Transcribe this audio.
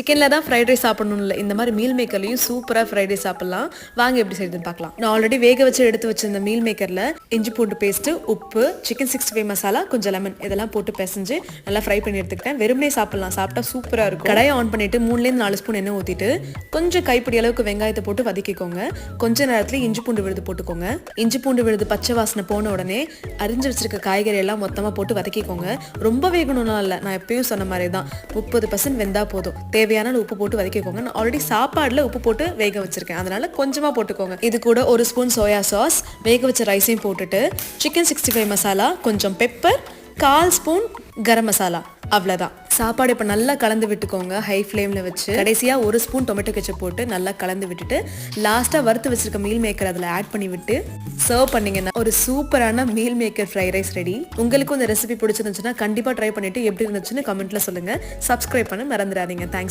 சிக்கன்ல தான் fried rice சாப்பிடணும் இல்லை, இந்த மாதிரி மீல் மேக்கர்லையும் சூப்பராக ஃப்ரைட் ரைஸ் சாப்பிடலாம். வாங்க எப்படி செய்யுதுன்னு பார்க்கலாம். நான் ஆல்ரெடி வேக வச்சு எடுத்து வச்சிருந்த மீல் மேக்கரில் இஞ்சி பூண்டு பேஸ்ட்டு, உப்பு, சிக்கன் 65 மசாலா, கொஞ்சம் லெமன் இதெல்லாம் போட்டு பிசைஞ்சு நல்லா ஃப்ரை பண்ணி எடுத்துக்கிட்டேன். வெறுமனே சாப்பிடலாம், சாப்பிட்டா சூப்பராக இருக்கும். கடாயை ஆன் பண்ணிட்டு 3-4 ஸ்பூன் எண்ணெய் ஊற்றிட்டு கொஞ்சம் கைப்பிடி அளவுக்கு வெங்காயத்தை போட்டு வதக்கிக்கோங்க. கொஞ்ச நேரத்தில் இஞ்சி பூண்டு விழுது போட்டுக்கோங்க. இஞ்சி பூண்டு விழுது பச்சை வாசனை போன உடனே அரிஞ்சு வச்சிருக்க காய்கறி எல்லாம் மொத்தமாக போட்டு வதக்கிக்கோங்க. ரொம்ப வேகணும்னா இல்லை, நான் எப்பயும் சொன்ன மாதிரி தான் 30% வெந்தா போதும். தேவையான உப்பு போட்டு வதக்கிக்கோங்க. நான் ஆல்ரெடி சாப்பாடுல உப்பு போட்டு வேக வச்சிருக்கேன், அதனால கொஞ்சமா போட்டுக்கோங்க. இது கூட 1 ஸ்பூன் சோயா சாஸ், வேக வச்ச ரைஸையும் போட்டுட்டு சிக்கன் 65 மசாலா, கொஞ்சம் பெப்பர், 1/4 ஸ்பூன் கரம் மசாலா, அவ்வளோதான். சாப்பாடு இப்போ நல்லா கலந்து விட்டுக்கோங்க ஹை ஃப்ளேமில் வச்சு. கடைசியாக 1 ஸ்பூன் டொமேட்டோ கெச்சப் போட்டு நல்லா கலந்து விட்டுட்டு லாஸ்ட்டாக வறுத்து வச்சிருக்க மீல் மேக்கர் அதில் ஆட் பண்ணி விட்டு சர்வ் பண்ணிங்கன்னா ஒரு சூப்பரான meal maker fried rice ready. உங்களுக்கும் இந்த ரெசிபி பிடிச்சிருந்துச்சுன்னா கண்டிப்பாக ட்ரை பண்ணிட்டு எப்படி இருந்துச்சுன்னு கமெண்ட்ல சொல்லுங்க. சப்ஸ்கிரைப் பண்ண மறந்துடாதீங்க. தேங்க்ஸ்.